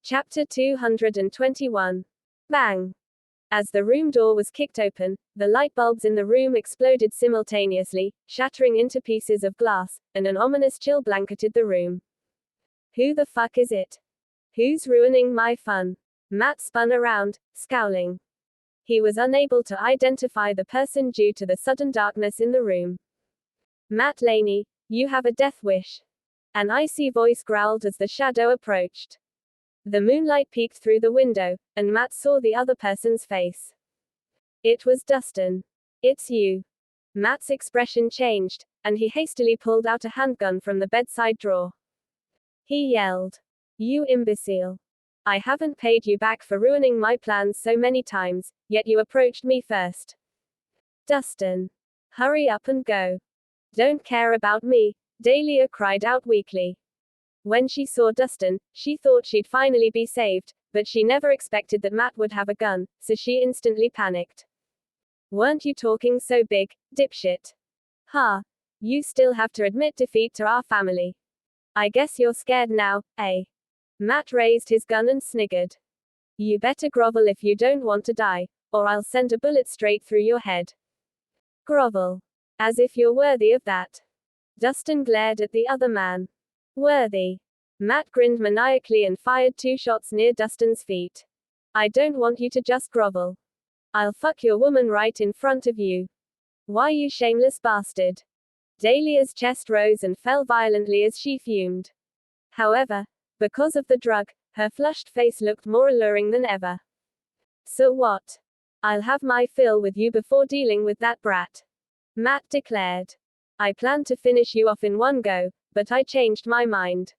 Chapter 221. Bang! As the room door was kicked open, the light bulbs in the room exploded simultaneously, shattering into pieces of glass, and an ominous chill blanketed the room. Who the fuck is it? Who's ruining my fun? Matt spun around, scowling. He was unable to identify the person due to the sudden darkness in the room. Matt Laney, you have a death wish. An icy voice growled as the shadow approached. The moonlight peeked through the window, and Matt saw the other person's face. It was Dustin. It's you. Matt's expression changed, and he hastily pulled out a handgun from the bedside drawer. He yelled, "You imbecile. I haven't paid you back for ruining my plans so many times, yet you approached me first. Dustin. Hurry up and go. Don't care about me," Dahlia cried out weakly. When she saw Dustin, she thought she'd finally be saved, but she never expected that Matt would have a gun, so she instantly panicked. "Weren't you talking so big, dipshit? Ha! You still have to admit defeat to our family. I guess you're scared now, eh?" Matt raised his gun and sniggered. "You better grovel if you don't want to die, or I'll send a bullet straight through your head." "Grovel? As if you're worthy of that." Dustin glared at the other man. "Worthy?" Matt grinned maniacally and fired 2 shots near Dustin's feet. "I don't want you to just grovel. I'll fuck your woman right in front of you. Why, you shameless bastard." Dahlia's chest rose and fell violently as she fumed. However, because of the drug, her flushed face looked more alluring than ever. "So what? I'll have my fill with you before dealing with that brat," Matt declared. "I planned to finish you off in one go, but I changed my mind."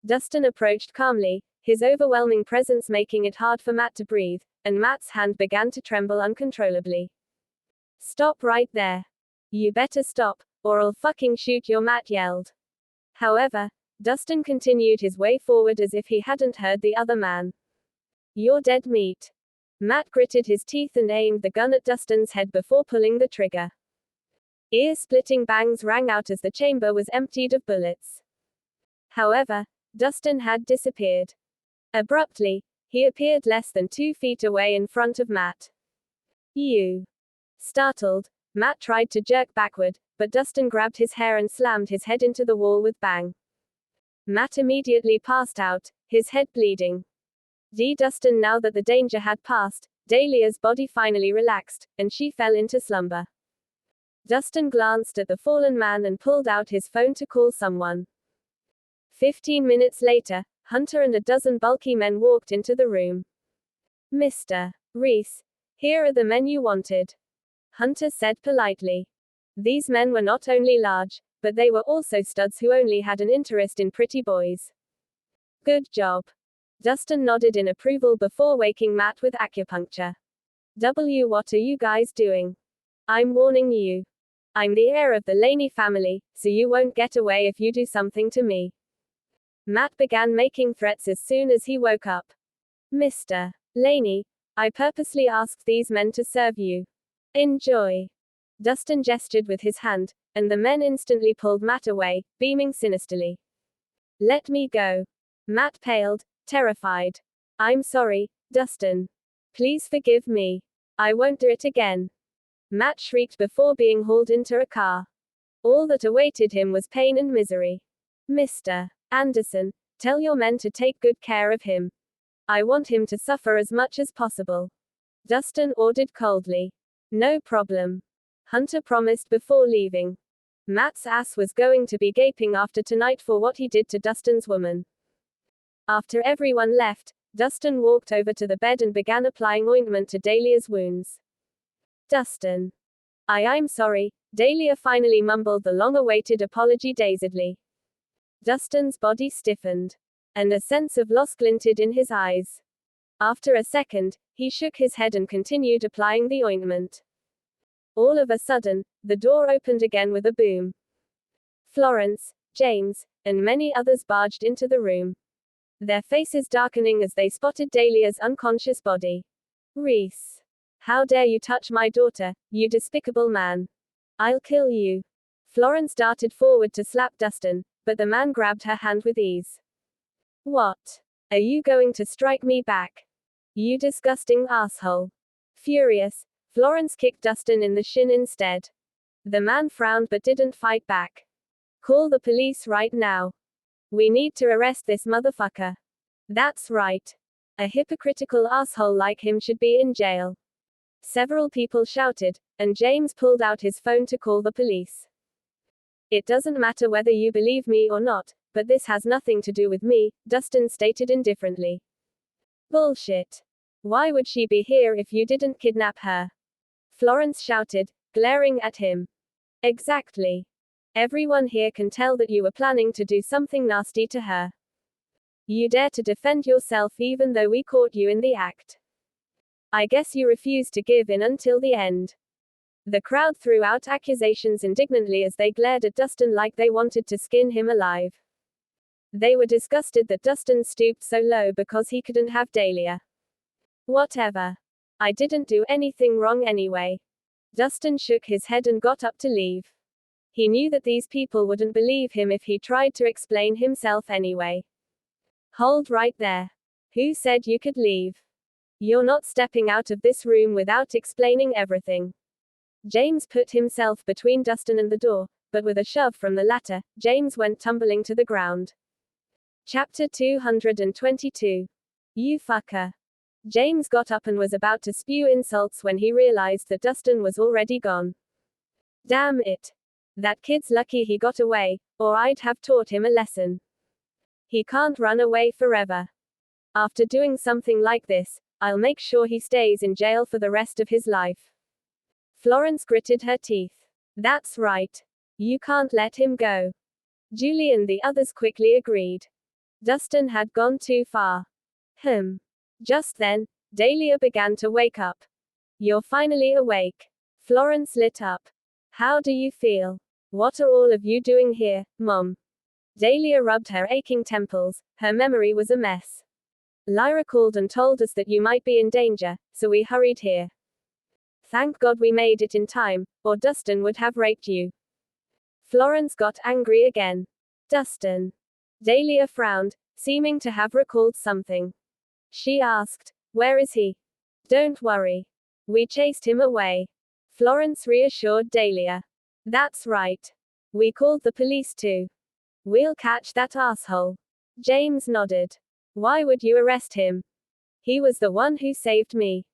Dustin approached calmly, his overwhelming presence making it hard for Matt to breathe, and Matt's hand began to tremble uncontrollably. "Stop right there. You better stop, or I'll fucking shoot you," Matt yelled. However, Dustin continued his way forward as if he hadn't heard the other man. "You're dead meat." Matt gritted his teeth and aimed the gun at Dustin's head before pulling the trigger. Ear-splitting bangs rang out as the chamber was emptied of bullets. However, Dustin had disappeared. Abruptly, he appeared less than 2 feet away in front of Matt. "You." Startled, Matt tried to jerk backward, but Dustin grabbed his hair and slammed his head into the wall with bang. Matt immediately passed out, his head bleeding. Dustin, now that the danger had passed, Dahlia's body finally relaxed, and she fell into slumber. Dustin glanced at the fallen man and pulled out his phone to call someone. 15 minutes later, Hunter and a dozen bulky men walked into the room. "Mr. Rhys, here are the men you wanted," Hunter said politely. These men were not only large, but they were also studs who only had an interest in pretty boys. "Good job." Dustin nodded in approval before waking Matt with acupuncture. What are you guys doing? "I'm warning you. I'm the heir of the Laney family, so you won't get away if you do something to me." Matt began making threats as soon as he woke up. "Mr. Laney, I purposely asked these men to serve you. Enjoy." Dustin gestured with his hand, and the men instantly pulled Matt away, beaming sinisterly. "Let me go." Matt paled, terrified. "I'm sorry, Dustin. Please forgive me. I won't do it again." Matt shrieked before being hauled into a car. All that awaited him was pain and misery. "Mr. Anderson, tell your men to take good care of him. I want him to suffer as much as possible," Dustin ordered coldly. "No problem," Hunter promised before leaving. Matt's ass was going to be gaping after tonight for what he did to Dustin's woman. After everyone left, Dustin walked over to the bed and began applying ointment to Dahlia's wounds. "Dustin. I'm sorry," Dahlia finally mumbled the long-awaited apology dazedly. Dustin's body stiffened, and a sense of loss glinted in his eyes. After a second, he shook his head and continued applying the ointment. All of a sudden, the door opened again with a boom. Florence, James, and many others barged into the room, their faces darkening as they spotted Dahlia's unconscious body. "Rhys. How dare you touch my daughter, you despicable man. I'll kill you." Florence darted forward to slap Dustin, but the man grabbed her hand with ease. "What?" Are you going to strike me back? You disgusting asshole. Furious, Florence kicked Dustin in the shin instead. The man frowned but didn't fight back. Call the police right now. We need to arrest this motherfucker. That's right. A hypocritical asshole like him should be in jail. Several people shouted, and James pulled out his phone to call the police. It doesn't matter whether you believe me or not, but this has nothing to do with me, Dustin stated indifferently. Bullshit. Why would she be here if you didn't kidnap her? Florence shouted, glaring at him. Exactly. Everyone here can tell that you were planning to do something nasty to her. You dare to defend yourself even though we caught you in the act. I guess you refuse to give in until the end. The crowd threw out accusations indignantly as they glared at Dustin like they wanted to skin him alive. They were disgusted that Dustin stooped so low because he couldn't have Dahlia. Whatever. I didn't do anything wrong anyway. Dustin shook his head and got up to leave. He knew that these people wouldn't believe him if he tried to explain himself anyway. Hold right there. Who said you could leave? You're not stepping out of this room without explaining everything. James put himself between Dustin and the door, but with a shove from the latter, James went tumbling to the ground. Chapter 222. You fucker. James got up and was about to spew insults when he realized that Dustin was already gone. Damn it. That kid's lucky he got away, or I'd have taught him a lesson. He can't run away forever. After doing something like this, I'll make sure he stays in jail for the rest of his life. Florence gritted her teeth. That's right. You can't let him go. Julie and the others quickly agreed. Dustin had gone too far. Just then, Dahlia began to wake up. You're finally awake. Florence lit up. How do you feel? What are all of you doing here, Mom? Dahlia rubbed her aching temples. Her memory was a mess. Lyra called and told us that you might be in danger, so we hurried here. Thank God we made it in time, or Dustin would have raped you. Florence got angry again. Dustin. Dahlia frowned, seeming to have recalled something. She asked, where is he? Don't worry. We chased him away. Florence reassured Dahlia. That's right. We called the police too. We'll catch that asshole. James nodded. Why would you arrest him? He was the one who saved me.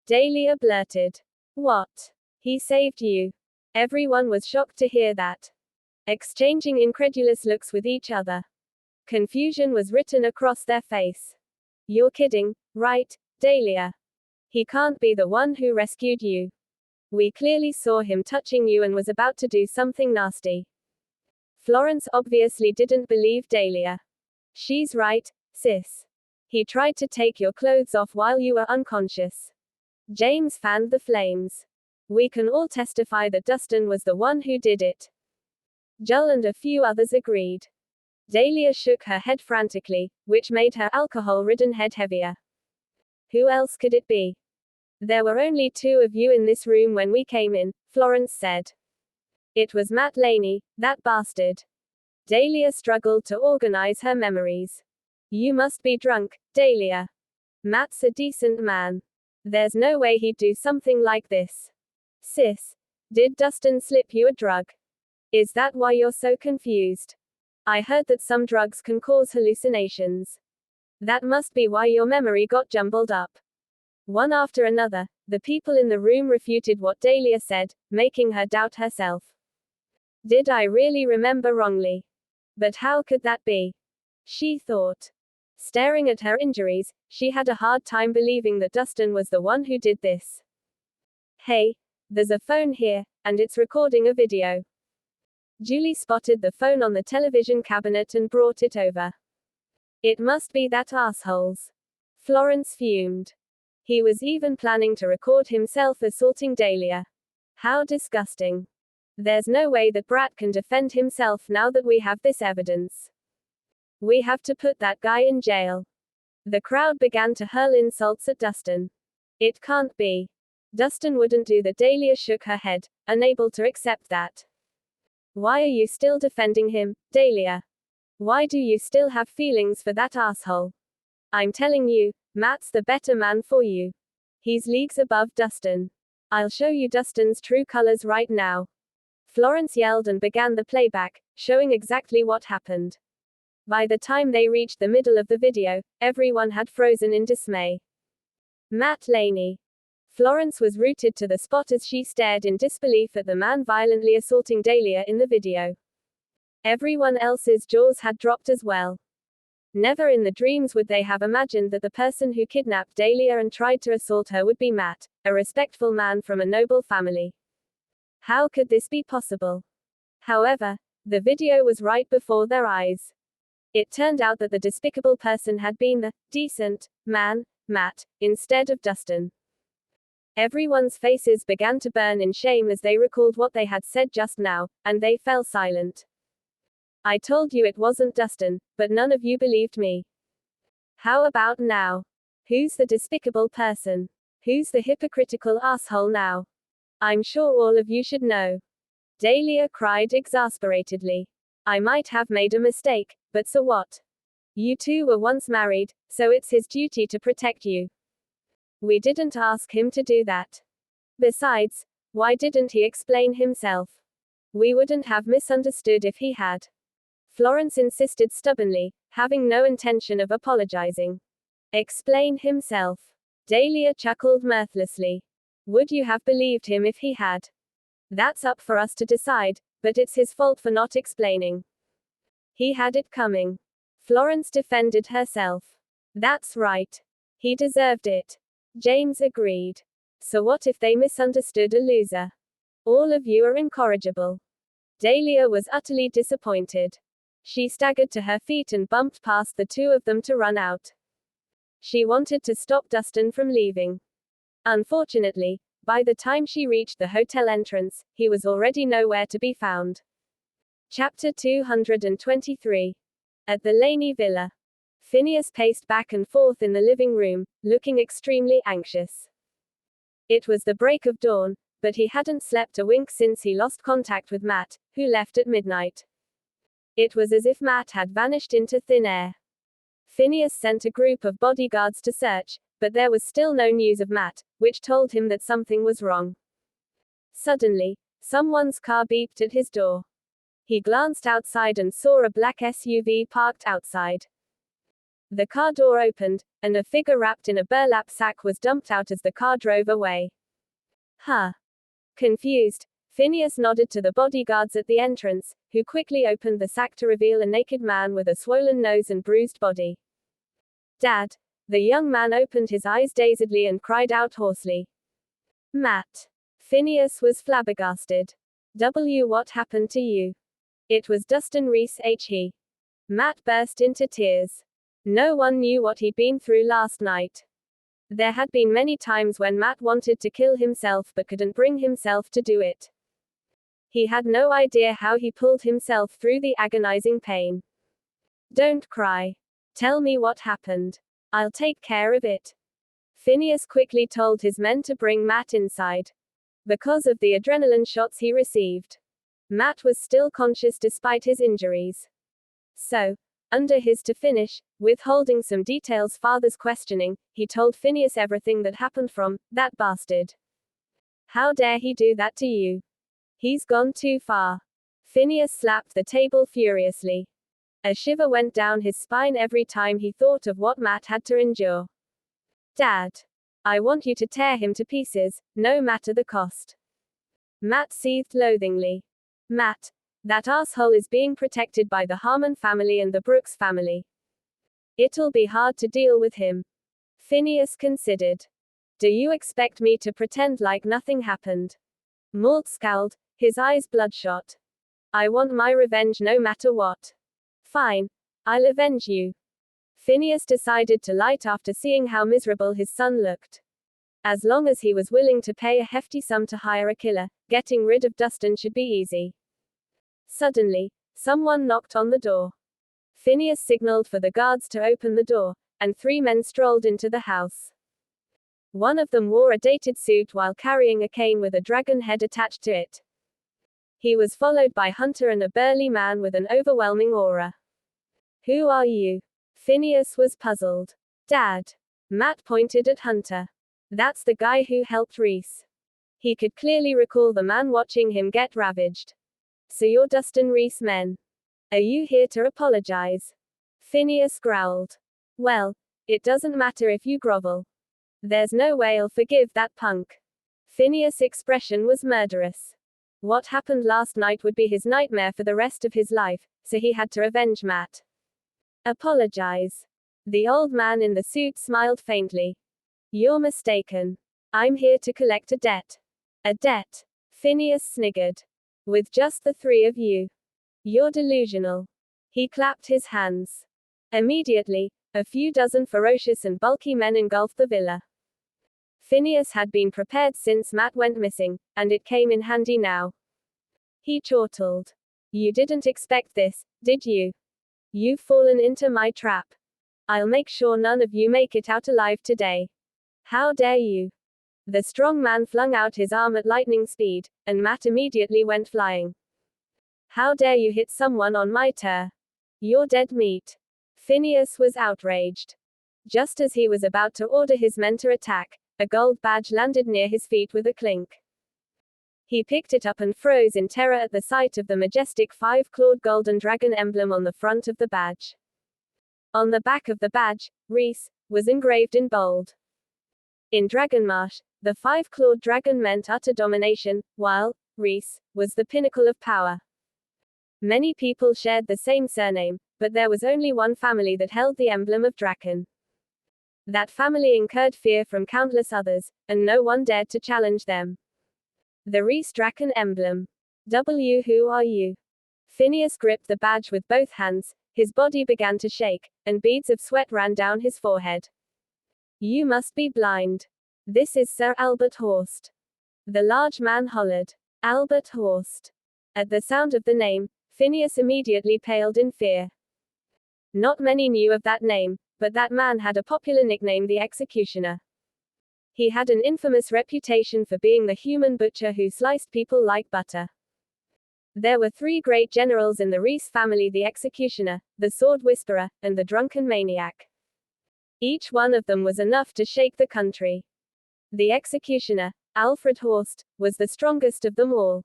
Dahlia blurted. What? He saved you? Everyone was shocked to hear that. Exchanging incredulous looks with each other. Confusion was written across their face. You're kidding, right, Dahlia? He can't be the one who rescued you. We clearly saw him touching you and was about to do something nasty. Florence obviously didn't believe Dahlia. She's right, sis. He tried to take your clothes off while you were unconscious. James fanned the flames. We can all testify that Dustin was the one who did it. Joel and a few others agreed. Dahlia shook her head frantically, which made her alcohol-ridden head heavier. Who else could it be? There were only 2 of you in this room when we came in, Florence said. It was Matt Laney, that bastard. Dahlia struggled to organize her memories. You must be drunk, Dahlia. Matt's a decent man. There's no way he'd do something like this. Sis, did Dustin slip you a drug? Is that why you're so confused? I heard that some drugs can cause hallucinations. That must be why your memory got jumbled up. One after another, the people in the room refuted what Dahlia said, making her doubt herself. Did I really remember wrongly? But how could that be? She thought. Staring at her injuries, she had a hard time believing that Dustin was the one who did this. Hey, there's a phone here, and it's recording a video. Julie spotted the phone on the television cabinet and brought it over. It must be that asshole's. Florence fumed. He was even planning to record himself assaulting Dahlia. How disgusting. There's no way that brat can defend himself now that we have this evidence. We have to put that guy in jail. The crowd began to hurl insults at Dustin. It can't be. Dustin wouldn't do that. Dahlia shook her head, unable to accept that. Why are you still defending him, Dahlia? Why do you still have feelings for that asshole? I'm telling you, Matt's the better man for you. He's leagues above Dustin. I'll show you Dustin's true colors right now. Florence yelled and began the playback, showing exactly what happened. By the time they reached the middle of the video, everyone had frozen in dismay. Matt Laney. Florence was rooted to the spot as she stared in disbelief at the man violently assaulting Dahlia in the video. Everyone else's jaws had dropped as well. Never in the dreams would they have imagined that the person who kidnapped Dahlia and tried to assault her would be Matt, a respectful man from a noble family. How could this be possible? However, the video was right before their eyes. It turned out that the despicable person had been the decent man, Matt, instead of Dustin. Everyone's faces began to burn in shame as they recalled what they had said just now, and they fell silent. I told you it wasn't Dustin, but none of you believed me. How about now? Who's the despicable person? Who's the hypocritical asshole now? I'm sure all of you should know. Dahlia cried exasperatedly. I might have made a mistake, but so what? You two were once married, so it's his duty to protect you. We didn't ask him to do that. Besides, why didn't he explain himself? We wouldn't have misunderstood if he had. Florence insisted stubbornly, having no intention of apologizing. Explain himself. Dahlia chuckled mirthlessly. Would you have believed him if he had? That's up for us to decide, but it's his fault for not explaining. He had it coming. Florence defended herself. That's right. He deserved it. James agreed. So what if they misunderstood a loser? All of you are incorrigible. Dahlia was utterly disappointed. She staggered to her feet and bumped past the two of them to run out. She wanted to stop Dustin from leaving. Unfortunately, by the time she reached the hotel entrance, he was already nowhere to be found. Chapter 223. At the Laney Villa. Phineas paced back and forth in the living room, looking extremely anxious. It was the break of dawn, but he hadn't slept a wink since he lost contact with Matt, who left at midnight. It was as if Matt had vanished into thin air. Phineas sent a group of bodyguards to search, but there was still no news of Matt, which told him that something was wrong. Suddenly, someone's car beeped at his door. He glanced outside and saw a black SUV parked outside. The car door opened, and a figure wrapped in a burlap sack was dumped out as the car drove away. Huh. Confused, Phineas nodded to the bodyguards at the entrance, who quickly opened the sack to reveal a naked man with a swollen nose and bruised body. Dad! The young man opened his eyes dazedly and cried out hoarsely. Matt! Phineas was flabbergasted. What happened to you? It was Dustin Rhys he. Matt burst into tears. No one knew what he'd been through last night. There had been many times when Matt wanted to kill himself but couldn't bring himself to do it. He had no idea how he pulled himself through the agonizing pain. Don't cry. Tell me what happened. I'll take care of it. Phineas quickly told his men to bring Matt inside. Because of the adrenaline shots he received, Matt was still conscious despite his injuries. So, under his to finish, withholding some details father's questioning, he told Phineas everything that happened from that bastard. How dare he do that to you? He's gone too far. Phineas slapped the table furiously. A shiver went down his spine every time he thought of what Matt had to endure. Dad! I want you to tear him to pieces, no matter the cost. Matt seethed loathingly. Matt! That asshole is being protected by the Harmon family and the Brooks family. It'll be hard to deal with him. Phineas considered. Do you expect me to pretend like nothing happened? Mort scowled, his eyes bloodshot. I want my revenge no matter what. Fine. I'll avenge you. Phineas decided to light after seeing how miserable his son looked. As long as he was willing to pay a hefty sum to hire a killer, getting rid of Dustin should be easy. Suddenly, someone knocked on the door. Phineas signaled for the guards to open the door, and 3 men strolled into the house. One of them wore a dated suit while carrying a cane with a dragon head attached to it. He was followed by Hunter and a burly man with an overwhelming aura. Who are you? Phineas was puzzled. Dad. Matt pointed at Hunter. That's the guy who helped Rhys. He could clearly recall the man watching him get ravaged. So you're Dustin Rhys' men. Are you here to apologize? Phineas growled. Well, it doesn't matter if you grovel. There's no way I'll forgive that punk. Phineas' expression was murderous. What happened last night would be his nightmare for the rest of his life, so he had to avenge Matt. Apologize. The old man in the suit smiled faintly. You're mistaken. I'm here to collect a debt. A debt? Phineas sniggered. With just the three of you. You're delusional. He clapped his hands. Immediately, a few dozen ferocious and bulky men engulfed the villa. Phineas had been prepared since Matt went missing, and it came in handy now. He chortled. You didn't expect this, did you? You've fallen into my trap. I'll make sure none of you make it out alive today. How dare you? The strong man flung out his arm at lightning speed, and Matt immediately went flying. How dare you hit someone on my turf? You're dead meat. Phineas was outraged. Just as he was about to order his men to attack, a gold badge landed near his feet with a clink. He picked it up and froze in terror at the sight of the majestic five-clawed golden dragon emblem on the front of the badge. On the back of the badge, Rhys was engraved in bold. In Dragonmarsh, the five-clawed dragon meant utter domination, while Rhys was the pinnacle of power. Many people shared the same surname, but there was only one family that held the emblem of Draken. That family incurred fear from countless others, and no one dared to challenge them. The Rhys Draken emblem. Who are you? Phineas gripped the badge with both hands, his body began to shake, and beads of sweat ran down his forehead. You must be blind. This is Sir Albert Horst. The large man hollered. Albert Horst. At the sound of the name, Phineas immediately paled in fear. Not many knew of that name, but that man had a popular nickname, the Executioner. He had an infamous reputation for being the human butcher who sliced people like butter. There were three great generals in the Rhys family: the Executioner, the Sword Whisperer, and the Drunken Maniac. Each one of them was enough to shake the country. The Executioner, Alfred Horst, was the strongest of them all.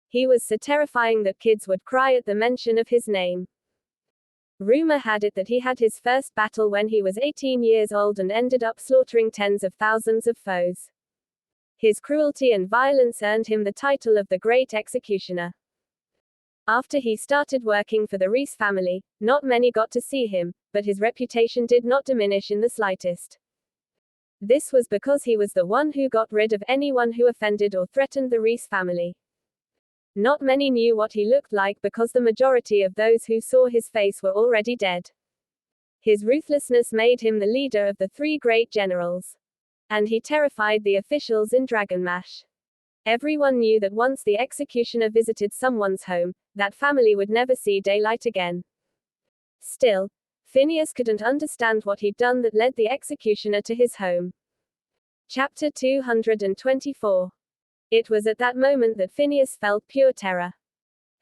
He was so terrifying that kids would cry at the mention of his name. Rumor had it that he had his first battle when he was 18 years old and ended up slaughtering tens of thousands of foes. His cruelty and violence earned him the title of the Great Executioner. After he started working for the Rhys family, not many got to see him, but his reputation did not diminish in the slightest. This was because he was the one who got rid of anyone who offended or threatened the Rhys family. Not many knew what he looked like because the majority of those who saw his face were already dead. His ruthlessness made him the leader of the three great generals. And he terrified the officials in Dragonmarsh. Everyone knew that once the Executioner visited someone's home, that family would never see daylight again. Still, Phineas couldn't understand what he'd done that led the Executioner to his home. Chapter 224. It was at that moment that Phineas felt pure terror.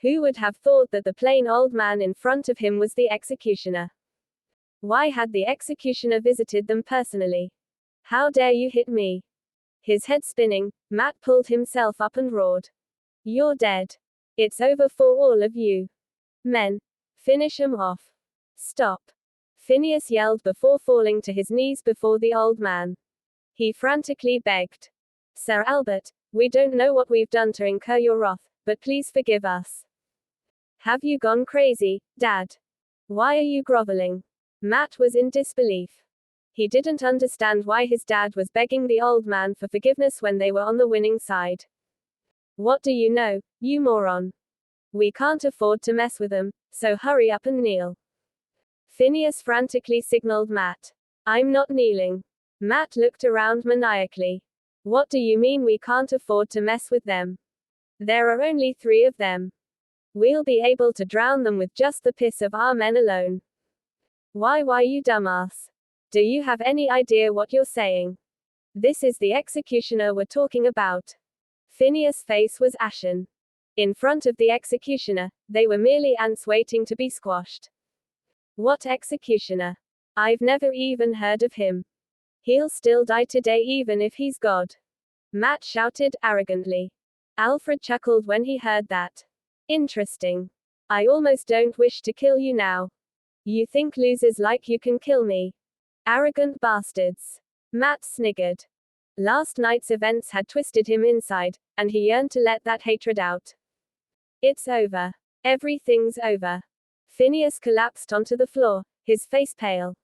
Who would have thought that the plain old man in front of him was the Executioner? Why had the Executioner visited them personally? How dare you hit me? His head spinning, Matt pulled himself up and roared. You're dead. It's over for all of you. Men, finish 'em off. Stop. Phineas yelled before falling to his knees before the old man. He frantically begged. Sir Albert, we don't know what we've done to incur your wrath, but please forgive us. Have you gone crazy, Dad? Why are you groveling? Matt was in disbelief. He didn't understand why his dad was begging the old man for forgiveness when they were on the winning side. What do you know, you moron? We can't afford to mess with them, so hurry up and kneel. Phineas frantically signaled Matt. I'm not kneeling. Matt looked around maniacally. What do you mean we can't afford to mess with them? There are only 3 of them. We'll be able to drown them with just the piss of our men alone. Why, you dumbass? Do you have any idea what you're saying? This is the Executioner we're talking about. Phineas' face was ashen. In front of the Executioner, they were merely ants waiting to be squashed. What Executioner? I've never even heard of him. He'll still die today even if he's God. Matt shouted arrogantly. Alfred chuckled when he heard that. Interesting. I almost don't wish to kill you now. You think losers like you can kill me? Arrogant bastards. Matt sniggered. Last night's events had twisted him inside, and he yearned to let that hatred out. It's over. Everything's over. Phineas collapsed onto the floor, his face pale.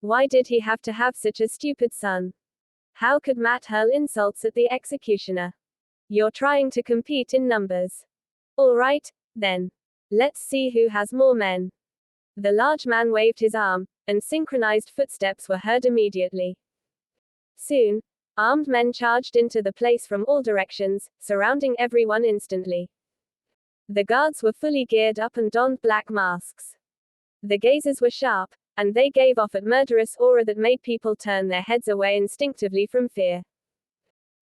Why did he have to have such a stupid son? How could Matt hurl insults at the executioner? You're trying to compete in numbers. All right, then. Let's see who has more men. The large man waved his arm, and synchronized footsteps were heard immediately. Soon, armed men charged into the place from all directions, surrounding everyone instantly. The guards were fully geared up and donned black masks. The gazes were sharp, and they gave off a murderous aura that made people turn their heads away instinctively from fear.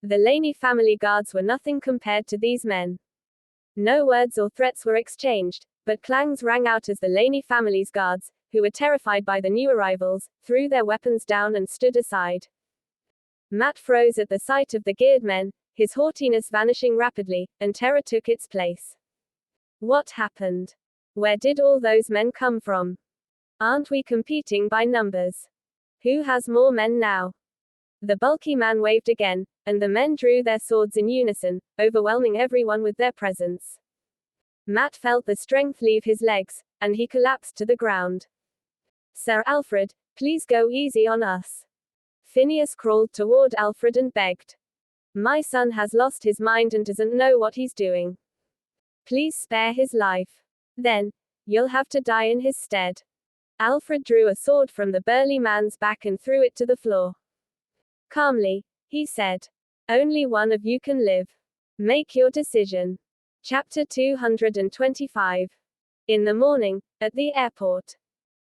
The Laney family guards were nothing compared to these men. No words or threats were exchanged, but clangs rang out as the Laney family's guards, who were terrified by the new arrivals, threw their weapons down and stood aside. Matt froze at the sight of the geared men, his haughtiness vanishing rapidly, and terror took its place. What happened? Where did all those men come from? Aren't we competing by numbers? Who has more men now? The bulky man waved again, and the men drew their swords in unison, overwhelming everyone with their presence. Matt felt the strength leave his legs, and he collapsed to the ground. Sir Alfred, please go easy on us. Phineas crawled toward Alfred and begged. My son has lost his mind and doesn't know what he's doing. Please spare his life. Then, you'll have to die in his stead. Alfred drew a sword from the burly man's back and threw it to the floor. Calmly, he said. Only one of you can live. Make your decision. Chapter 225. In the morning, at the airport.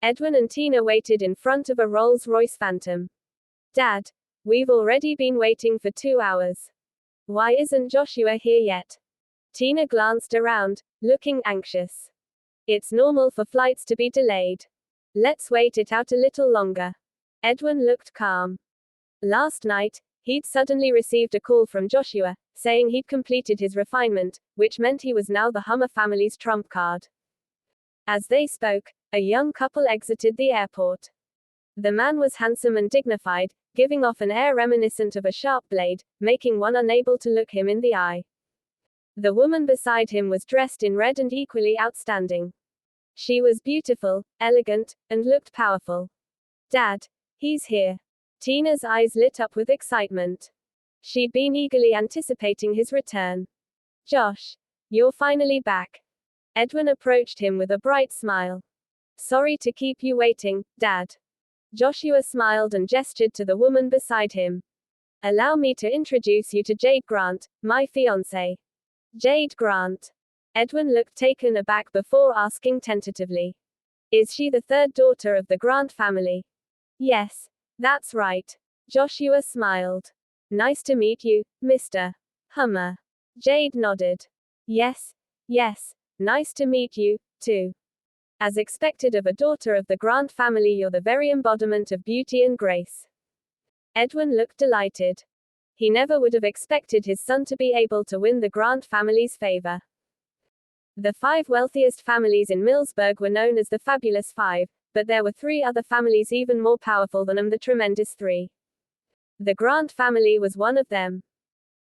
Edwin and Tina waited in front of a Rolls-Royce Phantom. Dad, we've already been waiting for 2 hours. Why isn't Joshua here yet? Tina glanced around, looking anxious. It's normal for flights to be delayed. Let's wait it out a little longer. Edwin looked calm. Last night, he'd suddenly received a call from Joshua, saying he'd completed his refinement, which meant he was now the Hummer family's trump card. As they spoke, a young couple exited the airport. The man was handsome and dignified, giving off an air reminiscent of a sharp blade, making one unable to look him in the eye. The woman beside him was dressed in red and equally outstanding. She was beautiful, elegant, and looked powerful. Dad, he's here. Tina's eyes lit up with excitement. She'd been eagerly anticipating his return. Josh, you're finally back. Edwin approached him with a bright smile. Sorry to keep you waiting, Dad. Joshua smiled and gestured to the woman beside him. Allow me to introduce you to Jade Grant, my fiancée. Jade Grant. Edwin looked taken aback before asking tentatively. Is she the third daughter of the Grant family? Yes, that's right. Joshua smiled. Nice to meet you, Mr. Hummer. Jade nodded. Yes, nice to meet you, too. As expected of a daughter of the Grant family, you're the very embodiment of beauty and grace. Edwin looked delighted. He never would have expected his son to be able to win the Grant family's favor. The 5 wealthiest families in Millsburg were known as the Fabulous 5, but there were 3 other families even more powerful than them, the Tremendous 3. The Grant family was one of them.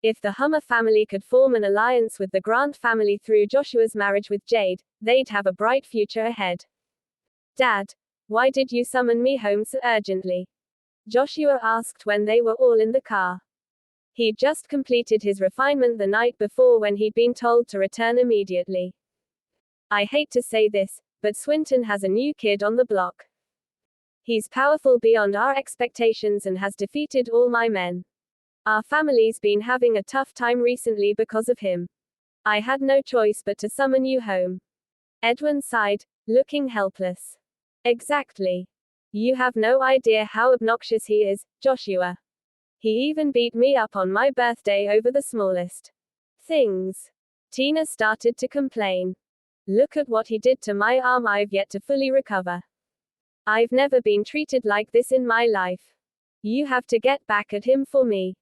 If the Hummer family could form an alliance with the Grant family through Joshua's marriage with Jade, they'd have a bright future ahead. Dad, why did you summon me home so urgently? Joshua asked when they were all in the car. He'd just completed his refinement the night before when he'd been told to return immediately. I hate to say this, but Swinton has a new kid on the block. He's powerful beyond our expectations and has defeated all my men. Our family's been having a tough time recently because of him. I had no choice but to summon you home. Edwin sighed, looking helpless. Exactly. You have no idea how obnoxious he is, Joshua. He even beat me up on my birthday over the smallest things. Tina started to complain. Look at what he did to my arm, I've yet to fully recover. I've never been treated like this in my life. You have to get back at him for me.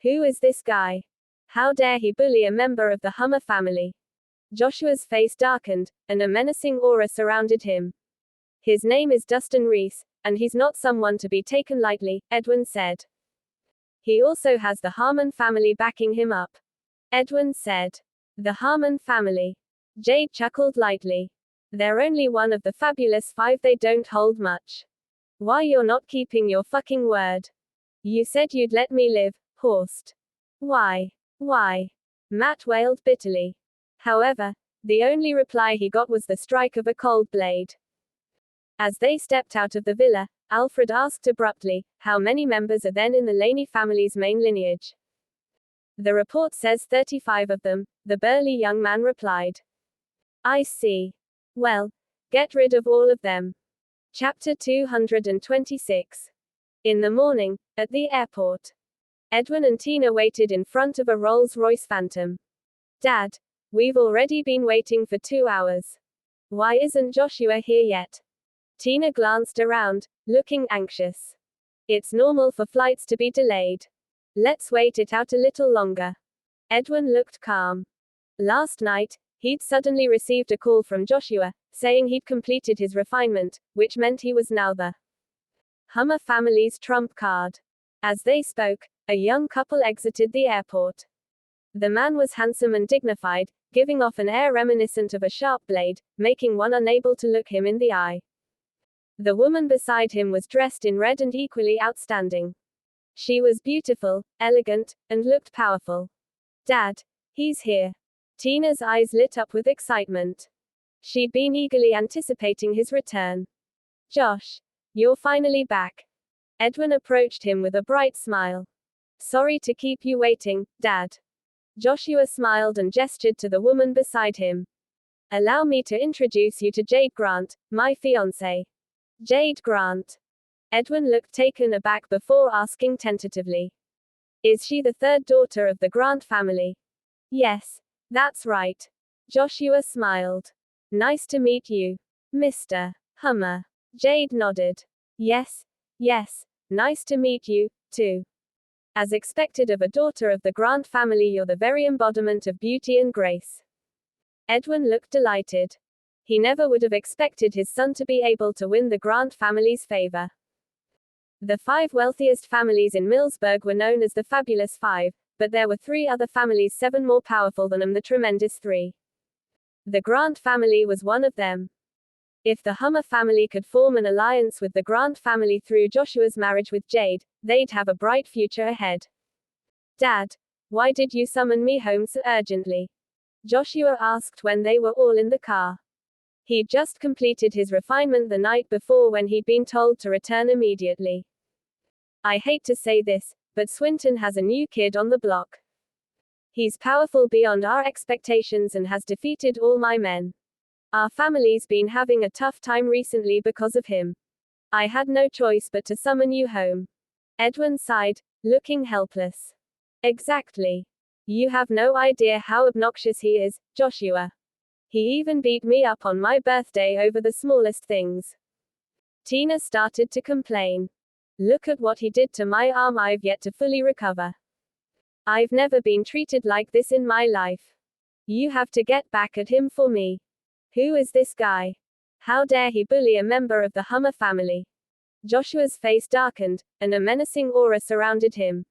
Who is this guy? How dare he bully a member of the Hummer family? Joshua's face darkened, and a menacing aura surrounded him. His name is Dustin Rhys, and he's not someone to be taken lightly, Edwin said. He also has the Harmon family backing him up. Edwin said. The Harmon family. Jade chuckled lightly. They're only one of the fabulous five, they don't hold much. Why you're not keeping your fucking word? You said you'd let me live, horsed. Why? Why? Matt wailed bitterly. However, the only reply he got was the strike of a cold blade. As they stepped out of the villa, Alfred asked abruptly, how many members are then in the Laney family's main lineage? The report says 35 of them, the burly young man replied. I see. Well, get rid of all of them. Chapter 226. In the morning, at the airport. Edwin and Tina waited in front of a Rolls-Royce Phantom. Dad, we've already been waiting for 2 hours. Why isn't Joshua here yet? Tina glanced around, looking anxious. It's normal for flights to be delayed. Let's wait it out a little longer. Edwin looked calm. Last night, he'd suddenly received a call from Joshua, saying he'd completed his refinement, which meant he was now the Hummer family's trump card. As they spoke, a young couple exited the airport. The man was handsome and dignified, giving off an air reminiscent of a sharp blade, making one unable to look him in the eye. The woman beside him was dressed in red and equally outstanding. She was beautiful, elegant, and looked powerful. Dad, he's here. Tina's eyes lit up with excitement. She'd been eagerly anticipating his return. Josh, you're finally back. Edwin approached him with a bright smile. Sorry to keep you waiting, Dad. Joshua smiled and gestured to the woman beside him. Allow me to introduce you to Jade Grant, my fiancée. Jade Grant. Edwin looked taken aback before asking tentatively. Is she the third daughter of the Grant family? Yes, that's right. Joshua smiled. Nice to meet you, Mr. Hummer. Jade nodded. Yes, nice to meet you, too. As expected of a daughter of the Grant family, you're the very embodiment of beauty and grace. Edwin looked delighted. He never would have expected his son to be able to win the Grant family's favor. The 5 wealthiest families in Millsburg were known as the Fabulous 5, but there were 3 other families 7 more powerful than them, the Tremendous 3. The Grant family was one of them. If the Hummer family could form an alliance with the Grant family through Joshua's marriage with Jade, they'd have a bright future ahead. Dad, why did you summon me home so urgently? Joshua asked when they were all in the car. He'd just completed his refinement the night before when he'd been told to return immediately. I hate to say this, but Swinton has a new kid on the block. He's powerful beyond our expectations and has defeated all my men. Our family's been having a tough time recently because of him. I had no choice but to summon you home. Edwin sighed, looking helpless. Exactly. You have no idea how obnoxious he is, Joshua. He even beat me up on my birthday over the smallest things. Tina started to complain. Look at what he did to my arm, I've yet to fully recover. I've never been treated like this in my life. You have to get back at him for me. Who is this guy? How dare he bully a member of the Hummer family? Joshua's face darkened, and a menacing aura surrounded him.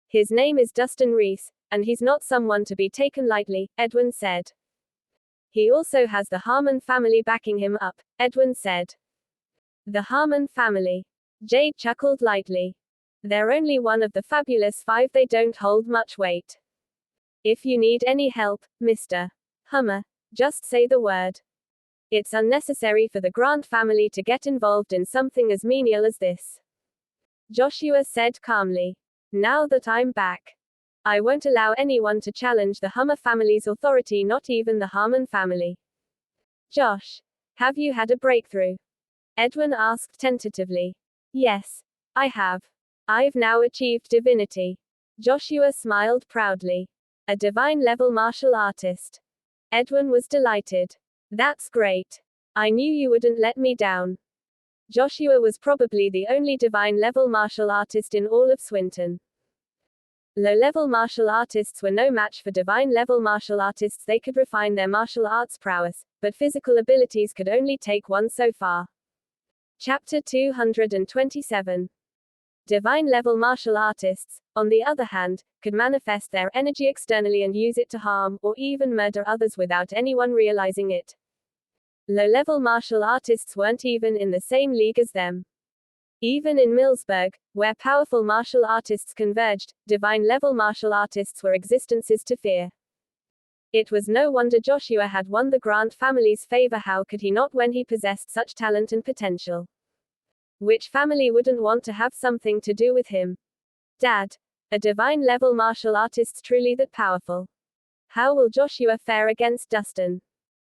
His name is Dustin Rhys, and he's not someone to be taken lightly, Edwin said. He also has the Harmon family backing him up, Edwin said. The Harmon family. Jade chuckled lightly. They're only one of the Fabulous 5, they don't hold much weight. If you need any help, Mr. Hummer, just say the word. It's unnecessary for the Grant family to get involved in something as menial as this. Joshua said calmly. Now that I'm back, I won't allow anyone to challenge the Hummer family's authority, not even the Harmon family. Josh, have you had a breakthrough? Edwin asked tentatively. Yes, I have. I've now achieved divinity. Joshua smiled proudly. A divine-level martial artist. Edwin was delighted. That's great. I knew you wouldn't let me down. Joshua was probably the only divine-level martial artist in all of Swinton. Low-level martial artists were no match for divine-level martial artists. They could refine their martial arts prowess, but physical abilities could only take one so far. Chapter 227. Divine-level martial artists, on the other hand, could manifest their energy externally and use it to harm, or even murder others without anyone realizing it. Low-level martial artists weren't even in the same league as them. Even in Millsburg, where powerful martial artists converged, divine-level martial artists were existences to fear. It was no wonder Joshua had won the Grant family's favor. How could he not when he possessed such talent and potential? Which family wouldn't want to have something to do with him? Dad, a divine-level martial artist truly that powerful? How will Joshua fare against Dustin?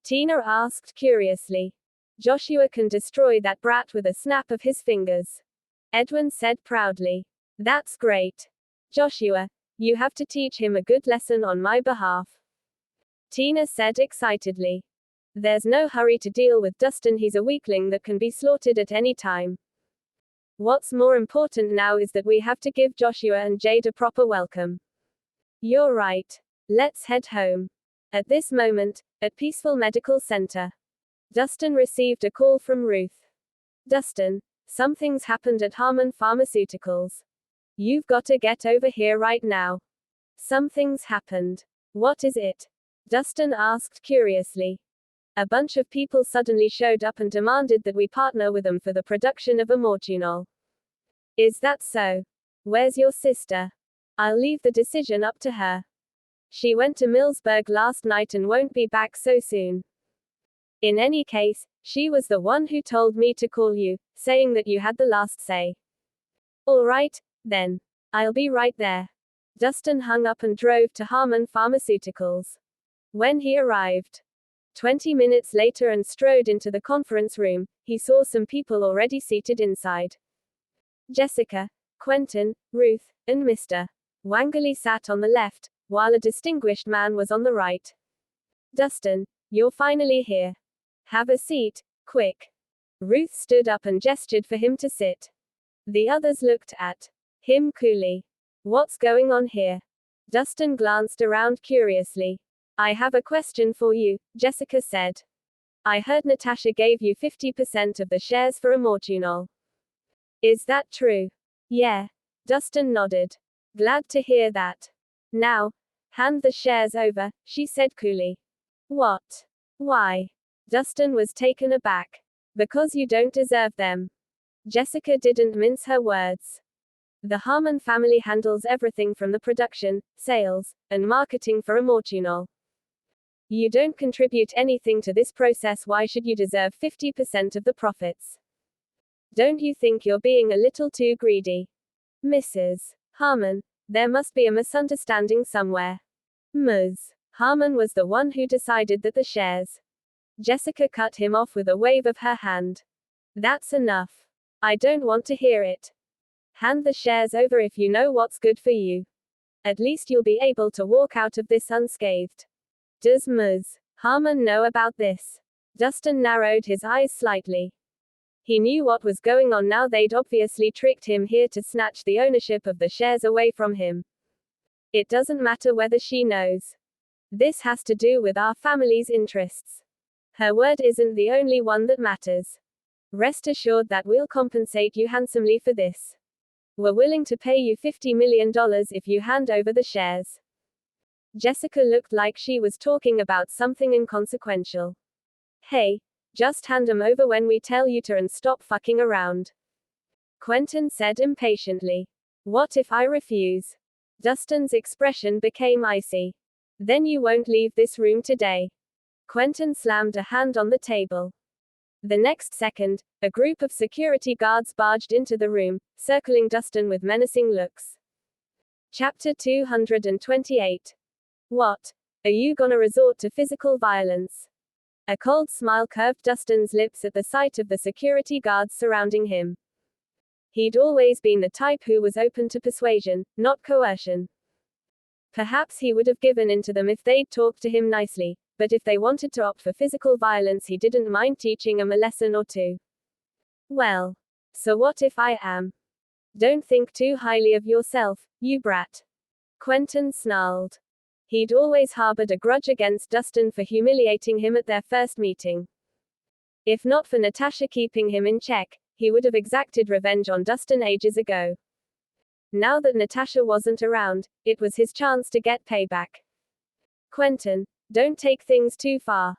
Tina asked curiously. Joshua can destroy that brat with a snap of his fingers. Edwin said proudly. That's great. Joshua, you have to teach him a good lesson on my behalf. Tina said excitedly. There's no hurry to deal with Dustin. He's a weakling that can be slaughtered at any time. What's more important now is that we have to give Joshua and Jade a proper welcome. You're right. Let's head home. At this moment, at Peaceful Medical Center, Dustin received a call from Ruth. Dustin, something's happened at Harmon Pharmaceuticals. You've got to get over here right now. Something's happened. What is it? Dustin asked curiously. A bunch of people suddenly showed up and demanded that we partner with them for the production of amortinol. Is that so? Where's your sister? I'll leave the decision up to her. She went to Millsburg last night and won't be back so soon. In any case, she was the one who told me to call you, saying that you had the last say. All right, then. I'll be right there. Dustin hung up and drove to Harmon Pharmaceuticals. When he arrived 20 minutes later and strode into the conference room, he saw some people already seated inside. Jessica, Quentin, Ruth, and Mr. Wangley sat on the left, while a distinguished man was on the right. Dustin, you're finally here. Have a seat, quick. Ruth stood up and gestured for him to sit. The others looked at him coolly. What's going on here? Dustin glanced around curiously. I have a question for you, Jessica said. I heard Natasha gave you 50% of the shares for amortinol. Is that true? Yeah. Dustin nodded. Glad to hear that. Now, hand the shares over, she said coolly. What? Why? Dustin was taken aback. Because you don't deserve them. Jessica didn't mince her words. The Harmon family handles everything from the production, sales, and marketing for amortinol. You don't contribute anything to this process. Why should you deserve 50% of the profits? Don't you think you're being a little too greedy? Mrs. Harmon, there must be a misunderstanding somewhere. Ms. Harmon was the one who decided that the shares. Jessica cut him off with a wave of her hand. That's enough. I don't want to hear it. Hand the shares over if you know what's good for you. At least you'll be able to walk out of this unscathed. Does Ms. Harmon know about this? Dustin narrowed his eyes slightly. He knew what was going on now. They'd obviously tricked him here to snatch the ownership of the shares away from him. It doesn't matter whether she knows. This has to do with our family's interests. Her word isn't the only one that matters. Rest assured that we'll compensate you handsomely for this. We're willing to pay you $50 million if you hand over the shares. Jessica looked like she was talking about something inconsequential. Hey, just hand them over when we tell you to and stop fucking around. Quentin said impatiently. What if I refuse? Dustin's expression became icy. Then you won't leave this room today. Quentin slammed a hand on the table. The next second, a group of security guards barged into the room, circling Dustin with menacing looks. Chapter 228. What? Are you gonna resort to physical violence? A cold smile curved Dustin's lips at the sight of the security guards surrounding him. He'd always been the type who was open to persuasion, not coercion. Perhaps he would have given in to them if they'd talked to him nicely, but if they wanted to opt for physical violence, he didn't mind teaching them a lesson or two. Well, so what if I am? Don't think too highly of yourself, you brat. Quentin snarled. He'd always harbored a grudge against Dustin for humiliating him at their first meeting. If not for Natasha keeping him in check, he would have exacted revenge on Dustin ages ago. Now that Natasha wasn't around, it was his chance to get payback. Quentin, don't take things too far.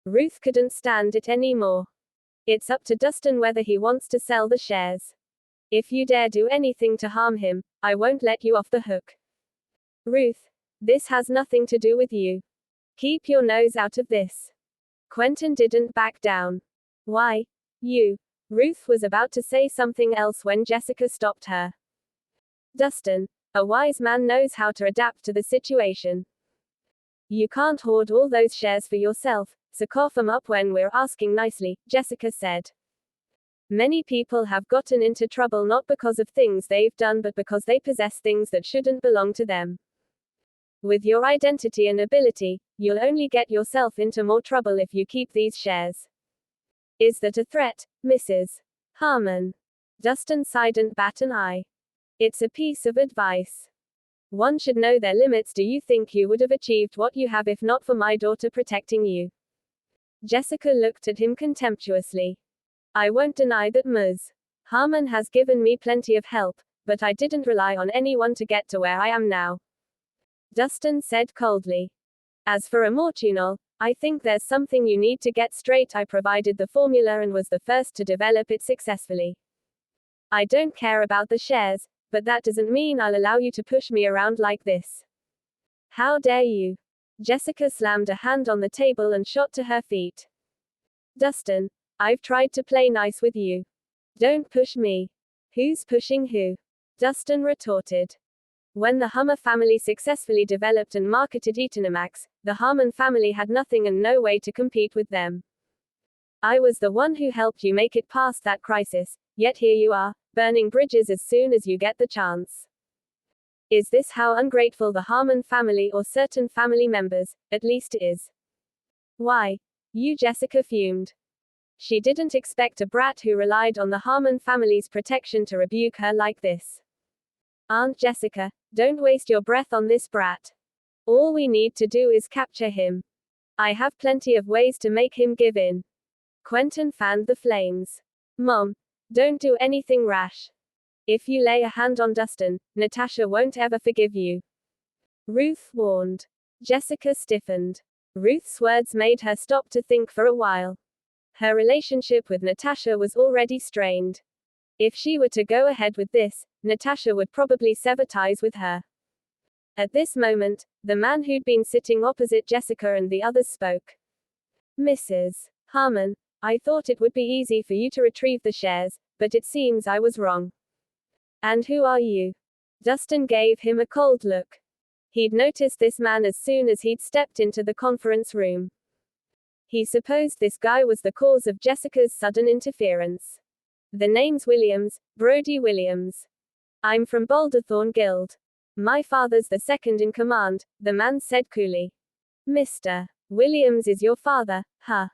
Ruth couldn't stand it anymore. It's up to Dustin whether he wants to sell the shares. If you dare do anything to harm him, I won't let you off the hook. Ruth, this has nothing to do with you. Keep your nose out of this. Quentin didn't back down. Why? You. Ruth was about to say something else when Jessica stopped her. Dustin, a wise man knows how to adapt to the situation. You can't hoard all those shares for yourself, so cough them up when we're asking nicely, Jessica said. Many people have gotten into trouble not because of things they've done but because they possess things that shouldn't belong to them. With your identity and ability, you'll only get yourself into more trouble if you keep these shares. Is that a threat, Mrs. Harmon? Dustin sighed and bat an eye. It's a piece of advice. One should know their limits. Do you think you would have achieved what you have if not for my daughter protecting you? Jessica looked at him contemptuously. I won't deny that Ms. Harmon has given me plenty of help, but I didn't rely on anyone to get to where I am now. Dustin said coldly. As for Immortunal, I think there's something you need to get straight. I provided the formula and was the first to develop it successfully. I don't care about the shares, but that doesn't mean I'll allow you to push me around like this. How dare you? Jessica slammed a hand on the table and shot to her feet. Dustin, I've tried to play nice with you. Don't push me. Who's pushing who? Dustin retorted. When the Hummer family successfully developed and marketed Etonamax, the Harmon family had nothing and no way to compete with them. I was the one who helped you make it past that crisis, yet here you are, burning bridges as soon as you get the chance. Is this how ungrateful the Harmon family or certain family members, at least, is? Why? You, Jessica fumed. She didn't expect a brat who relied on the Harmon family's protection to rebuke her like this. Aunt Jessica, don't waste your breath on this brat. All we need to do is capture him. I have plenty of ways to make him give in. Quentin fanned the flames. Mom, don't do anything rash. If you lay a hand on Dustin, Natasha won't ever forgive you. Ruth warned. Jessica stiffened. Ruth's words made her stop to think for a while. Her relationship with Natasha was already strained. If she were to go ahead with this, Natasha would probably sever ties with her. At this moment, the man who'd been sitting opposite Jessica and the others spoke. Mrs. Harmon, I thought it would be easy for you to retrieve the shares, but it seems I was wrong. And who are you? Dustin gave him a cold look. He'd noticed this man as soon as he'd stepped into the conference room. He supposed this guy was the cause of Jessica's sudden interference. The name's Williams, Brody Williams. I'm from Boulderthorn Guild. My father's the second in command, the man said coolly. Mr. Williams is your father, huh?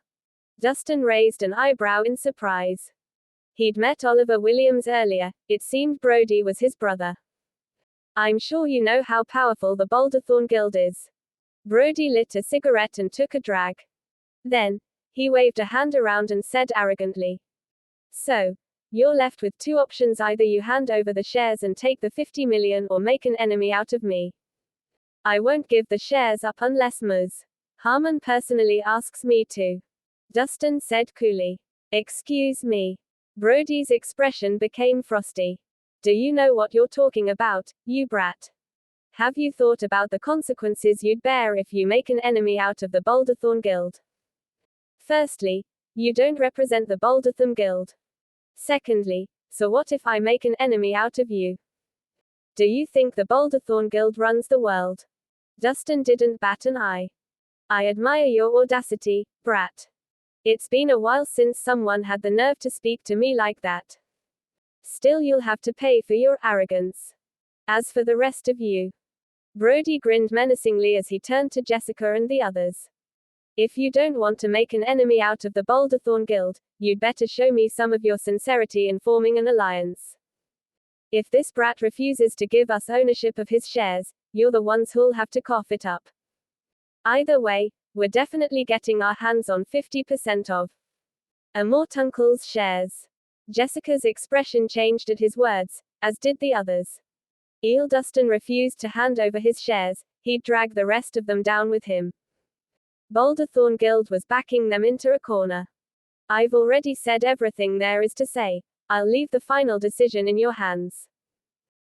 Dustin raised an eyebrow in surprise. He'd met Oliver Williams earlier, it seemed Brody was his brother. I'm sure you know how powerful the Boulderthorn Guild is. Brody lit a cigarette and took a drag. Then, he waved a hand around and said arrogantly. So, you're left with two options: either you hand over the shares and take the 50 million or make an enemy out of me. I won't give the shares up unless Ms. Harmon personally asks me to. Dustin said coolly. Excuse me. Brody's expression became frosty. Do you know what you're talking about, you brat? Have you thought about the consequences you'd bear if you make an enemy out of the Boulderthorn Guild? Firstly, you don't represent the Boulderthorn Guild. Secondly, so what if I make an enemy out of you? Do you think the Boulderthorn Guild runs the world? Dustin didn't bat an eye. I admire your audacity, brat. It's been a while since someone had the nerve to speak to me like that. Still, you'll have to pay for your arrogance. As for the rest of you. Brody grinned menacingly as he turned to Jessica and the others. If you don't want to make an enemy out of the Boulderthorn Guild, you'd better show me some of your sincerity in forming an alliance. If this brat refuses to give us ownership of his shares, you're the ones who'll have to cough it up. Either way, we're definitely getting our hands on 50% of Amortuncle's shares. Jessica's expression changed at his words, as did the others. Eel Dustin refused to hand over his shares, he'd drag the rest of them down with him. Boulderthorn Guild was backing them into a corner. I've already said everything there is to say. I'll leave the final decision in your hands.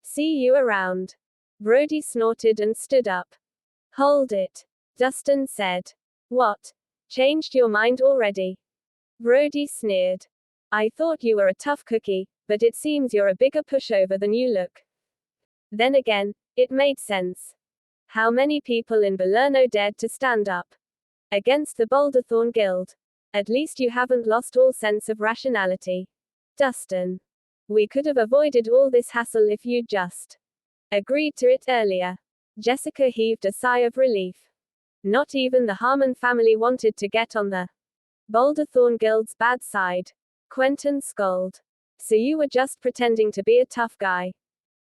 See you around. Brody snorted and stood up. Hold it. Dustin said. What? Changed your mind already? Brody sneered. I thought you were a tough cookie, but it seems you're a bigger pushover than you look. Then again, it made sense. How many people in Balerno dared to stand up against the Boulderthorn Guild? At least you haven't lost all sense of rationality. Dustin. We could have avoided all this hassle if you'd just agreed to it earlier. Jessica heaved a sigh of relief. Not even the Harmon family wanted to get on the Boulderthorn Guild's bad side. Quentin scolded. So you were just pretending to be a tough guy.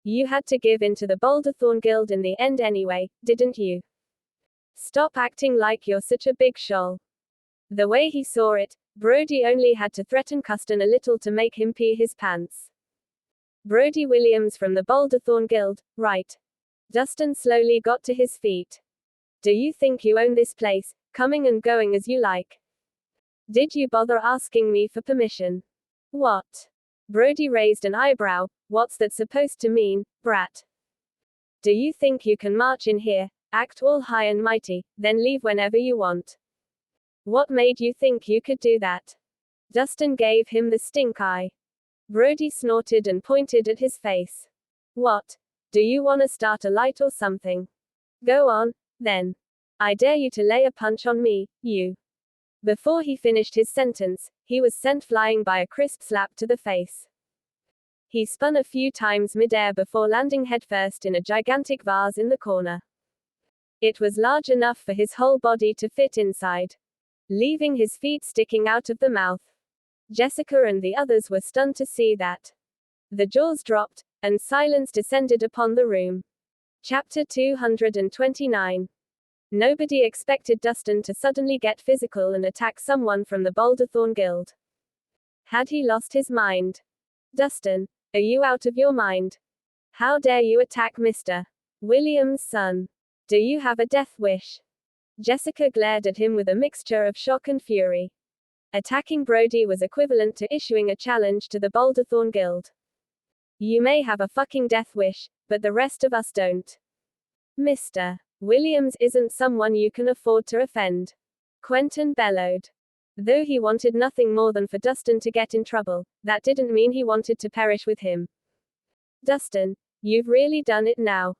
You had to give in to the Boulderthorn Guild in the end anyway, didn't you? Stop acting like you're such a big shoal. The way he saw it, Brody only had to threaten Custon a little to make him pee his pants. Brody Williams from the Boulderthorn Guild, right? Dustin slowly got to his feet. Do you think you own this place, coming and going as you like? Did you bother asking me for permission? What? Brody raised an eyebrow. What's that supposed to mean, brat? Do you think you can march in here, act all high and mighty, then leave whenever you want? What made you think you could do that? Dustin gave him the stink eye. Brody snorted and pointed at his face. What? Do you want to start a light or something? Go on, then. I dare you to lay a punch on me, you. Before he finished his sentence, he was sent flying by a crisp slap to the face. He spun a few times midair before landing headfirst in a gigantic vase in the corner. It was large enough for his whole body to fit inside, leaving his feet sticking out of the mouth. Jessica and the others were stunned to see that. The jaws dropped, and silence descended upon the room. Chapter 229. Nobody expected Dustin to suddenly get physical and attack someone from the Boulderthorn Guild. Had he lost his mind? Dustin, are you out of your mind? How dare you attack Mr. Williams' son? Do you have a death wish? Jessica glared at him with a mixture of shock and fury. Attacking Brody was equivalent to issuing a challenge to the Boulderthorn Guild. You may have a fucking death wish, but the rest of us don't. Mr. Williams isn't someone you can afford to offend. Quentin bellowed. Though he wanted nothing more than for Dustin to get in trouble, that didn't mean he wanted to perish with him. Dustin, you've really done it now.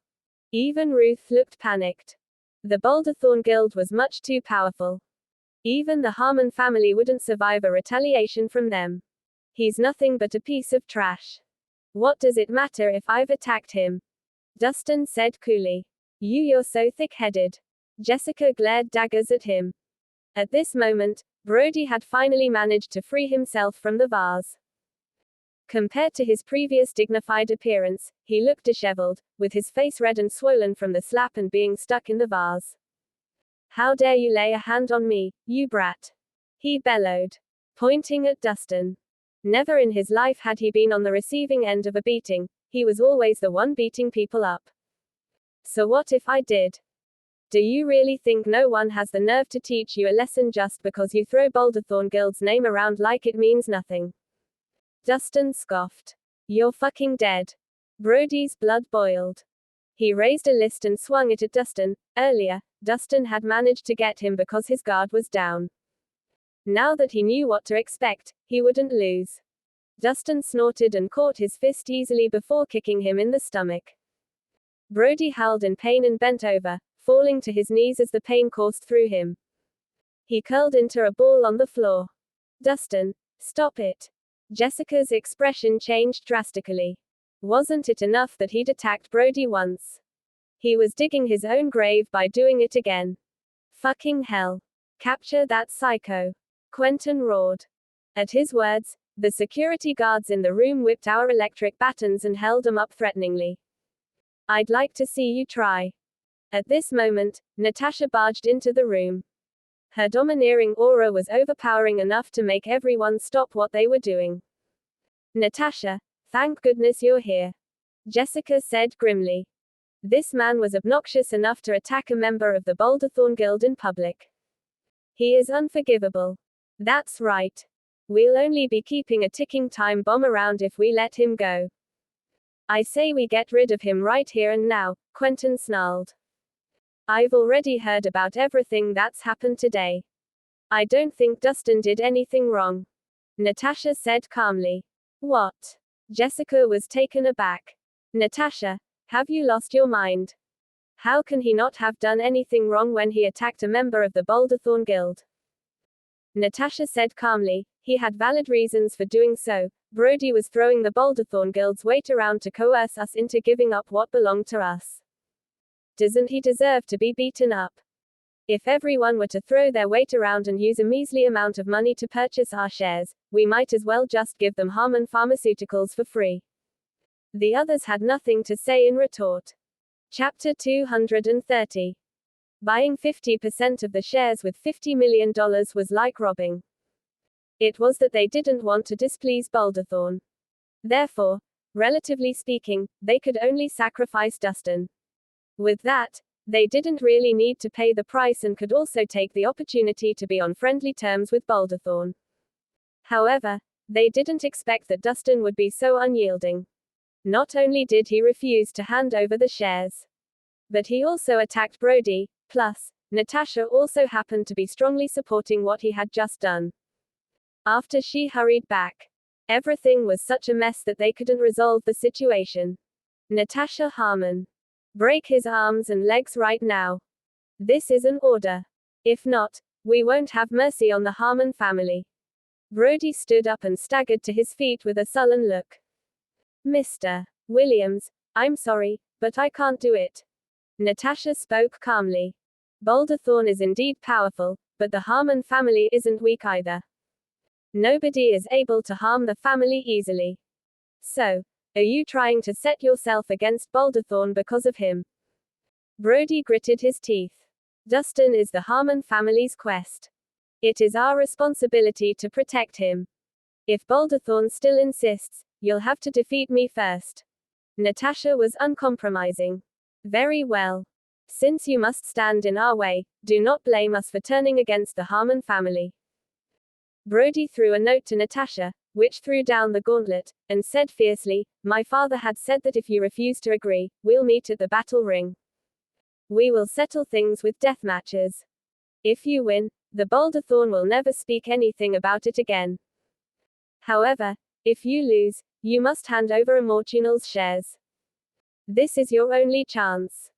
Even Ruth looked panicked. The Boulderthorn Guild was much too powerful. Even the Harmon family wouldn't survive a retaliation from them. He's nothing but a piece of trash. What does it matter if I've attacked him? Dustin said coolly. You're so thick-headed. Jessica glared daggers at him. At this moment, Brody had finally managed to free himself from the vase. Compared to his previous dignified appearance, he looked disheveled, with his face red and swollen from the slap and being stuck in the vase. How dare you lay a hand on me, you brat? He bellowed, pointing at Dustin. Never in his life had he been on the receiving end of a beating, he was always the one beating people up. So what if I did? Do you really think no one has the nerve to teach you a lesson just because you throw Boulderthorn Guild's name around like it means nothing? Dustin scoffed. You're fucking dead. Brody's blood boiled. He raised a list and swung it at Dustin. Earlier, Dustin had managed to get him because his guard was down. Now that he knew what to expect, he wouldn't lose. Dustin snorted and caught his fist easily before kicking him in the stomach. Brody howled in pain and bent over, falling to his knees as the pain coursed through him. He curled into a ball on the floor. Dustin, stop it. Jessica's expression changed drastically. Wasn't it enough that he'd attacked Brody once? He was digging his own grave by doing it again. Fucking hell. Capture that psycho. Quentin roared. At his words, the security guards in the room whipped our electric batons and held them up threateningly. I'd like to see you try. At this moment, Natasha barged into the room. Her domineering aura was overpowering enough to make everyone stop what they were doing. Natasha, thank goodness you're here. Jessica said grimly. This man was obnoxious enough to attack a member of the Boulderthorn Guild in public. He is unforgivable. That's right. We'll only be keeping a ticking time bomb around if we let him go. I say we get rid of him right here and now, Quentin snarled. I've already heard about everything that's happened today. I don't think Dustin did anything wrong. Natasha said calmly. What? Jessica was taken aback. Natasha, have you lost your mind? How can he not have done anything wrong when he attacked a member of the Boulderthorn Guild? Natasha said calmly, he had valid reasons for doing so. Brody was throwing the Boulderthorn Guild's weight around to coerce us into giving up what belonged to us. Doesn't he deserve to be beaten up? If everyone were to throw their weight around and use a measly amount of money to purchase our shares, we might as well just give them Harmon Pharmaceuticals for free. The others had nothing to say in retort. Chapter 230. Buying 50% of the shares with $50 million was like robbing. It was that they didn't want to displease Boulderthorn. Therefore, relatively speaking, they could only sacrifice Dustin. With that, they didn't really need to pay the price and could also take the opportunity to be on friendly terms with Boulderthorn. However, they didn't expect that Dustin would be so unyielding. Not only did he refuse to hand over the shares, but he also attacked Brody. Plus, Natasha also happened to be strongly supporting what he had just done. After she hurried back, everything was such a mess that they couldn't resolve the situation. Natasha Harmon. Break his arms and legs right now. This is an order. If not, we won't have mercy on the Harmon family. Brody stood up and staggered to his feet with a sullen look. Mr. Williams, I'm sorry, but I can't do it. Natasha spoke calmly. Boulderthorn is indeed powerful, but the Harmon family isn't weak either. Nobody is able to harm the family easily. So, are you trying to set yourself against Boulderthorn because of him? Brody gritted his teeth. Dustin is the Harmon family's quest. It is our responsibility to protect him. If Boulderthorn still insists, you'll have to defeat me first. Natasha was uncompromising. Very well. Since you must stand in our way, do not blame us for turning against the Harmon family. Brody threw a note to Natasha, which threw down the gauntlet, and said fiercely, my father had said that if you refuse to agree, we'll meet at the battle ring. We will settle things with death matches. If you win, the Boulderthorn will never speak anything about it again. However, if you lose, you must hand over Immortunal's shares. This is your only chance.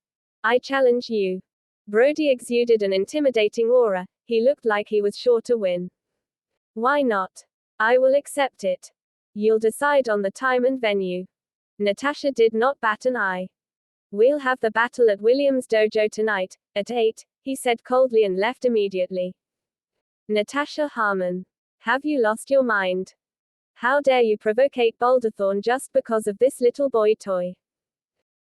I challenge you. Brody exuded an intimidating aura. He looked like he was sure to win. Why not? I will accept it. You'll decide on the time and venue. Natasha did not bat an eye. We'll have the battle at Williams' dojo tonight, at 8, he said coldly and left immediately. Natasha Harmon. Have you lost your mind? How dare you provocate Boulderthorn just because of this little boy toy?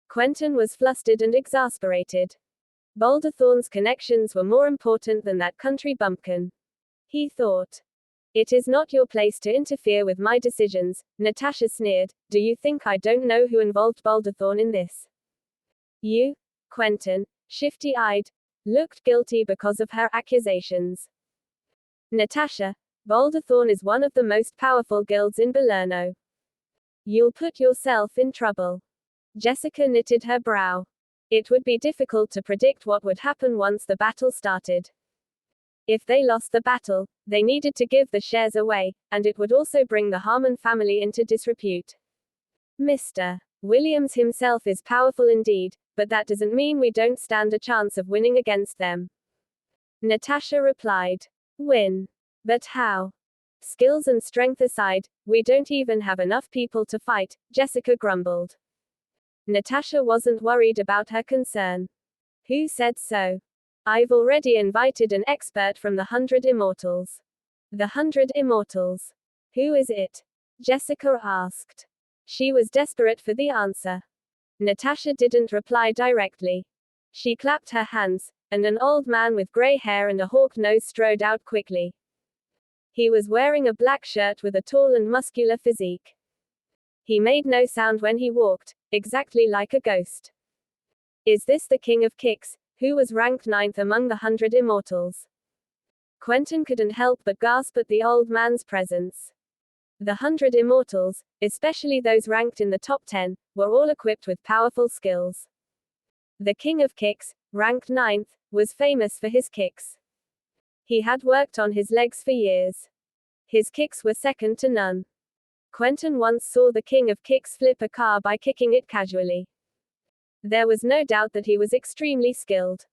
Quentin was flustered and exasperated. Boulderthorn's connections were more important than that country bumpkin. He thought. It is not your place to interfere with my decisions, Natasha sneered. Do you think I don't know who involved Boulderthorn in this? You, Quentin, shifty-eyed, looked guilty because of her accusations. Natasha, Boulderthorn is one of the most powerful guilds in Belerno. You'll put yourself in trouble. Jessica knitted her brow. It would be difficult to predict what would happen once the battle started. If they lost the battle, they needed to give the shares away, and it would also bring the Harmon family into disrepute. Mr. Williams himself is powerful indeed, but that doesn't mean we don't stand a chance of winning against them. Natasha replied. Win. But how? Skills and strength aside, we don't even have enough people to fight, Jessica grumbled. Natasha wasn't worried about her concern. Who said so? I've already invited an expert from the 100 Immortals. The 100 Immortals. Who is it? Jessica asked. She was desperate for the answer. Natasha didn't reply directly. She clapped her hands, and an old man with gray hair and a hawk nose strode out quickly. He was wearing a black shirt with a tall and muscular physique. He made no sound when he walked, exactly like a ghost. Is this the King of Kicks, who was ranked 9th among the 100 Immortals? Quentin couldn't help but gasp at the old man's presence. The 100 Immortals, especially those ranked in the top 10, were all equipped with powerful skills. The King of Kicks, ranked 9th, was famous for his kicks. He had worked on his legs for years. His kicks were second to none. Quentin once saw the King of Kicks flip a car by kicking it casually. There was no doubt that he was extremely skilled.